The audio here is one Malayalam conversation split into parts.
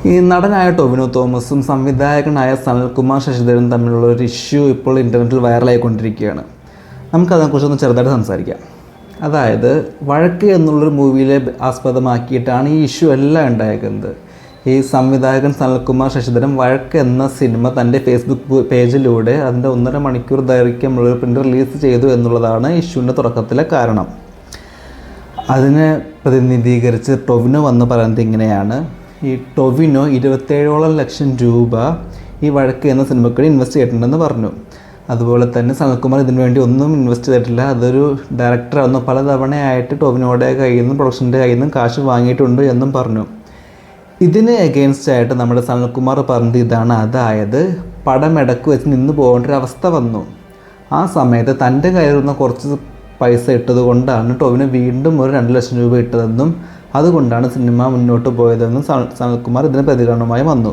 ഈ നടനായ ടൊവിനോ തോമസും സംവിധായകനായ സനൽകുമാർ ശശിധരനും തമ്മിലുള്ള ഒരു ഇഷ്യൂ ഇപ്പോൾ ഇൻ്റർനെറ്റിൽ വൈറലായിക്കൊണ്ടിരിക്കുകയാണ്. നമുക്കതിനെക്കുറിച്ചൊന്ന് ചെറുതായിട്ട് സംസാരിക്കാം. അതായത് വഴക്ക് എന്നുള്ളൊരു മൂവിയിലെ ആസ്പദമാക്കിയിട്ടാണ് ഈ ഇഷ്യൂ എല്ലാം ഉണ്ടായിരിക്കുന്നത്. ഈ സംവിധായകൻ സനൽകുമാർ ശശിധരൻ വഴക്ക് എന്ന സിനിമ തൻ്റെ ഫേസ്ബുക്ക് പേജിലൂടെ അതിൻ്റെ 1.5 മണിക്കൂർ ദൈർഘ്യമുള്ളൊരു പ്രിൻ്റ് റിലീസ് ചെയ്തു എന്നുള്ളതാണ് ഇഷ്യൂവിൻ്റെ തുടക്കത്തിലെ കാരണം. അതിനെ പ്രതിനിധീകരിച്ച് ടൊവിനോ വന്ന് പറയുന്നത് ഇങ്ങനെയാണ്: ഈ ടൊവിനോ 27 ലക്ഷം രൂപ ഈ വഴക്ക് എന്ന സിനിമയ്ക്ക് ഇൻവെസ്റ്റ് ചെയ്തിട്ടുണ്ടെന്ന് പറഞ്ഞു. അതുപോലെ തന്നെ സനൽകുമാർ ഇതിനു വേണ്ടി ഒന്നും ഇൻവെസ്റ്റ് ചെയ്തിട്ടില്ല, അതൊരു ഡയറക്ടറാണെന്ന് പലതവണയായിട്ട് ടൊവിനോയുടെ കയ്യിൽ നിന്നും പ്രൊഡക്ഷൻ്റെ കയ്യിൽ നിന്നും കാശ് വാങ്ങിയിട്ടുണ്ട് എന്നും പറഞ്ഞു. ഇതിന് എഗെയിൻസ്റ്റ് ആയിട്ട് നമ്മുടെ സനൽകുമാർ പറഞ്ഞത് ഇതാണ്: അതായത് പടം ഇടക്ക് വെച്ച് നിന്ന് പോകേണ്ട ഒരു അവസ്ഥ വന്നു. ആ സമയത്ത് തൻ്റെ കയ്യിലുള്ള കുറച്ച് പൈസ ഇട്ടത് കൊണ്ടാണ് ടൊവിനോ വീണ്ടും ഒരു 2 ലക്ഷം രൂപ ഇട്ടതെന്നും അതുകൊണ്ടാണ് സിനിമ മുന്നോട്ട് പോയതെന്നും സനൽകുമാർ ഇതിന് പ്രതികരണമായി വന്നു.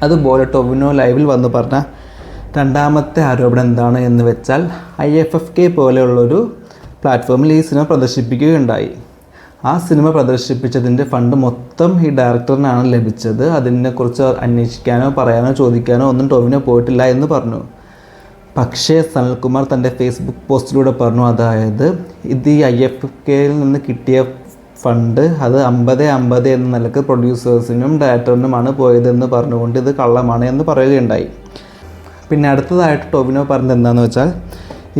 അതുപോലെ ടൊവിനോ ലൈവിൽ വന്ന് പറഞ്ഞ രണ്ടാമത്തെ ആരോപണം എന്താണ് എന്ന് വെച്ചാൽ IFFK പോലെയുള്ളൊരു പ്ലാറ്റ്ഫോമിൽ ഈ സിനിമ പ്രദർശിപ്പിക്കുകയുണ്ടായി. ആ സിനിമ പ്രദർശിപ്പിച്ചതിൻ്റെ ഫണ്ട് മൊത്തം ഈ ഡയറക്ടറിനാണ് ലഭിച്ചത്. അതിനെക്കുറിച്ച് അന്വേഷിക്കാനോ പറയാനോ ചോദിക്കാനോ ഒന്നും ടൊവിനോ പോയിട്ടില്ല എന്ന് പറഞ്ഞു. പക്ഷേ സനൽകുമാർ തൻ്റെ ഫേസ്ബുക്ക് പോസ്റ്റിലൂടെ പറഞ്ഞു, അതായത് ഇത് ഈ IFFKയിൽ നിന്ന് കിട്ടിയ ഫണ്ട് അത് 50-50 എന്ന നിലക്ക് പ്രൊഡ്യൂസേഴ്സിനും ഡയറക്ടറിനുമാണ് പോയതെന്ന് പറഞ്ഞുകൊണ്ട് ഇത് കള്ളമാണ് എന്ന് പറയുകയുണ്ടായി. പിന്നെ അടുത്തതായിട്ട് ടൊവിനോ പറഞ്ഞത് എന്താണെന്ന് വെച്ചാൽ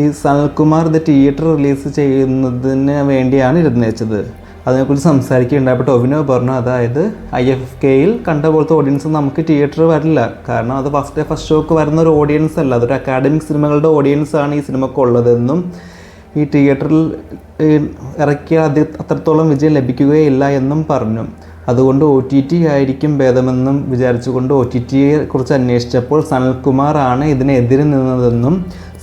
ഈ സനൽകുമാർ ഇത് തിയേറ്റർ റിലീസ് ചെയ്യുന്നതിന് വേണ്ടിയാണ് ഇരുന്ന് വെച്ചത്. അതിനെക്കുറിച്ച് സംസാരിക്കുകയുണ്ടായപ്പോൾ ടൊവിനോ പറഞ്ഞു, അതായത് IFFKയിൽ കണ്ട പോലത്തെ ഓഡിയൻസ് നമുക്ക് തിയേറ്റർ വരില്ല, കാരണം അത് ഫസ്റ്റ് ഷോക്ക് വരുന്ന ഒരു ഓഡിയൻസ് അല്ല, അതൊരു അക്കാഡമിക് സിനിമകളുടെ ഓഡിയൻസാണ് ഈ സിനിമയ്ക്ക് ഉള്ളതെന്നും ഈ തിയേറ്ററിൽ ഇറക്കിയാൽ അത്രത്തോളം വിജയം ലഭിക്കുകയില്ല എന്നും പറഞ്ഞു. അതുകൊണ്ട് OTT ആയിരിക്കും ഭേദമെന്നും വിചാരിച്ചുകൊണ്ട് OTTയെ കുറിച്ച് അന്വേഷിച്ചപ്പോൾ സനൽകുമാറാണ് ഇതിനെതിരെ നിന്നതെന്നും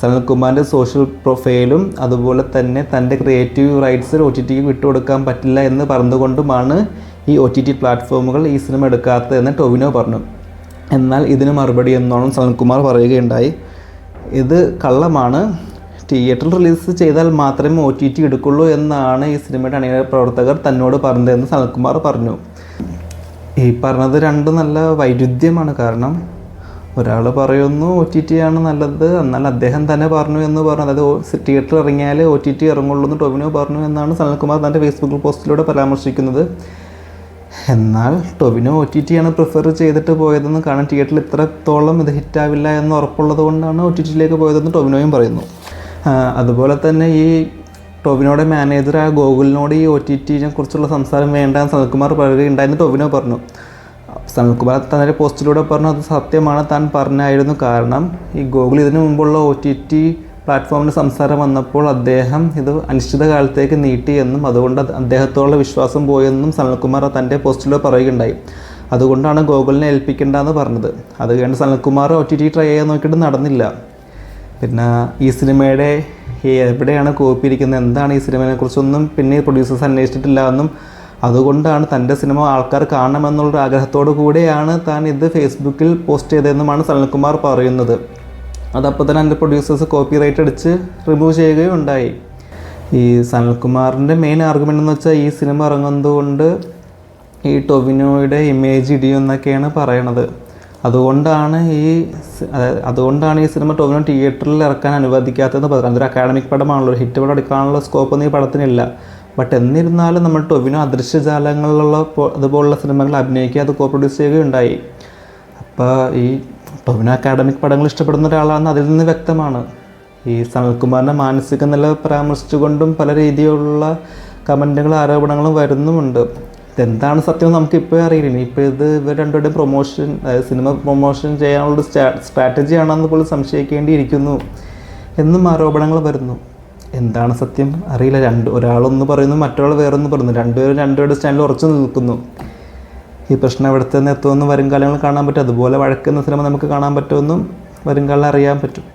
സനൽകുമാറിൻ്റെ സോഷ്യൽ പ്രൊഫൈലും അതുപോലെ തന്നെ തൻ്റെ ക്രിയേറ്റീവ് റൈറ്റ്സ് OTTക്ക് വിട്ടുകൊടുക്കാൻ പറ്റില്ല എന്ന് പറഞ്ഞുകൊണ്ടുമാണ് ഈ OTT പ്ലാറ്റ്ഫോമുകൾ ഈ സിനിമ എടുക്കാത്തതെന്ന് ടൊവിനോ പറഞ്ഞു. എന്നാൽ ഇതിന് മറുപടി എന്നോണം സനൽകുമാർ പറയുകയുണ്ടായി, ഇത് കള്ളമാണ്, തിയേറ്ററിൽ റിലീസ് ചെയ്താൽ മാത്രമേ OTT എടുക്കുള്ളൂ എന്നാണ് ഈ സിനിമയുടെ അണിയറ പ്രവർത്തകർ തന്നോട് പറഞ്ഞതെന്ന് സനൽകുമാർ പറഞ്ഞു. ഈ പറഞ്ഞത് രണ്ടും നല്ല വൈരുദ്ധ്യമാണ്. കാരണം ഒരാൾ പറയുന്നു OTT ആണ് നല്ലത്, എന്നാൽ അദ്ദേഹം തന്നെ പറഞ്ഞു എന്ന് പറഞ്ഞു, അതായത് തിയേറ്ററിൽ ഇറങ്ങിയാലേ OTT ഇറങ്ങുള്ളൂ എന്ന് ടൊവിനോ പറഞ്ഞു എന്നാണ് സനൽകുമാർ തൻ്റെ ഫേസ്ബുക്ക് പോസ്റ്റിലൂടെ പരാമർശിക്കുന്നത്. എന്നാൽ ടൊവിനോ OTT ആണ് പ്രിഫർ ചെയ്തിട്ട് പോയതെന്ന്, കാരണം തിയേറ്ററിൽ ഇത്രത്തോളം ഇത് ഹിറ്റാവില്ല എന്ന് ഉറപ്പുള്ളത് കൊണ്ടാണ് OTTയിലേക്ക് പോയതെന്ന് ടൊവിനോയും പറയുന്നു. അതുപോലെ തന്നെ ഈ ടൊവിനോയുടെ മാനേജറായ ഗോകുലിനോട് ഈ OTTനെ കുറിച്ചുള്ള സംസാരം വേണ്ടാന്ന് സനൽകുമാർ പറയുകയുണ്ടായെന്ന് ടൊവിനോ പറഞ്ഞു. സനൽകുമാർ തൻ്റെ പോസ്റ്റിലൂടെ പറഞ്ഞു അത് സത്യമാണ്, താൻ പറഞ്ഞായിരുന്നു. കാരണം ഈ ഗോകുൽ ഇതിനു മുമ്പുള്ള OTT പ്ലാറ്റ്ഫോമിന് സംസാരം വന്നപ്പോൾ അദ്ദേഹം ഇത് അനിശ്ചിത കാലത്തേക്ക് നീട്ടിയെന്നും അതുകൊണ്ട് അദ്ദേഹത്തോടുള്ള വിശ്വാസം പോയെന്നും സനൽകുമാർ തൻ്റെ പോസ്റ്റിലൂടെ പറയുകയുണ്ടായി. അതുകൊണ്ടാണ് ഗോകുലിനെ ഏൽപ്പിക്കേണ്ടതെന്ന് പറഞ്ഞത്. അത് കഴിഞ്ഞ് സനൽകുമാർ OTT ട്രൈ ചെയ്യാൻ നോക്കിയിട്ട് നടന്നില്ല. പിന്നെ ഈ സിനിമയുടെ എവിടെയാണ് കോപ്പി ഇരിക്കുന്നത്, എന്താണ് ഈ സിനിമയെക്കുറിച്ചൊന്നും പിന്നെ പ്രൊഡ്യൂസേഴ്സ് അന്വേഷിച്ചിട്ടില്ല എന്നും അതുകൊണ്ടാണ് തൻ്റെ സിനിമ ആൾക്കാർ കാണണമെന്നുള്ളൊരു ആഗ്രഹത്തോടു കൂടിയാണ് താൻ ഇത് ഫേസ്ബുക്കിൽ പോസ്റ്റ് ചെയ്തതെന്നുമാണ് സനൽകുമാർ പറയുന്നത്. അതപ്പോൾ തന്നെ എൻ്റെ പ്രൊഡ്യൂസേഴ്സ് കോപ്പി റൈറ്റ് അടിച്ച് റിമൂവ് ചെയ്യുകയും ഉണ്ടായി. ഈ സനൽകുമാറിൻ്റെ മെയിൻ ആർഗ്യുമെൻ്റ് എന്ന് വെച്ചാൽ ഈ സിനിമ ഇറങ്ങുന്നതുകൊണ്ട് ഈ ടൊവിനോയുടെ ഇമേജ് ഇടിയുമെന്നൊക്കെയാണ് പറയണത്. അതുകൊണ്ടാണ് ഈ സിനിമ ടൊവിനോ തിയേറ്ററിൽ ഇറക്കാൻ അനുവദിക്കാത്തതെന്ന് പറയുന്നത്. അതൊരു അക്കാഡമിക് പടമാണല്ലോ, ഒരു ഹിറ്റ് പടം എടുക്കാനുള്ള സ്കോപ്പൊന്നും ഈ പടത്തിനില്ല. ബട്ട് എന്നിരുന്നാലും നമ്മൾ ടൊവിനോ അദൃശ്യജാലങ്ങളിലുള്ള അതുപോലുള്ള സിനിമകൾ അഭിനയിക്കുക, അത് പ്രൊഡ്യൂസ് ചെയ്യുകയുണ്ടായി. അപ്പോൾ ഈ ടൊവിനോ അക്കാഡമിക് പടങ്ങൾ ഇഷ്ടപ്പെടുന്ന ഒരാളാണെന്ന് അതിൽ നിന്ന് വ്യക്തമാണ്. ഈ സനൽകുമാറിൻ്റെ മാനസിക നില പരാമർശിച്ചുകൊണ്ടും പല രീതിയിലുള്ള കമൻറ്റുകളും ആരോപണങ്ങളും വരുന്നുമുണ്ട്. ഇതെന്താണ് സത്യം നമുക്കിപ്പോൾ അറിയില്ല. ഇനിയിപ്പോൾ ഇവർ രണ്ടുപേരുടെയും പ്രൊമോഷൻ, അതായത് സിനിമ പ്രൊമോഷൻ ചെയ്യാനുള്ള സ്ട്രാറ്റജി ആണെന്ന് പോലും സംശയിക്കേണ്ടിയിരിക്കുന്നു എന്നും ആരോപണങ്ങൾ വരുന്നു. എന്താണ് സത്യം അറിയില്ല. ഒരാളൊന്ന് പറയുന്നു, മറ്റൊരാൾ വേറൊന്ന് പറയുന്നു, രണ്ടുപേരുടെ സ്റ്റാൻഡിൽ ഉറച്ചു നിൽക്കുന്നു. ഈ പ്രശ്നം എവിടുത്തെ നിന്ന് എത്തുമെന്ന് വരും കാലങ്ങളിൽ കാണാൻ പറ്റും. അതുപോലെ വഴക്കുന്ന സിനിമ നമുക്ക് കാണാൻ പറ്റുമെന്നും വരും കാലം അറിയാൻ പറ്റും.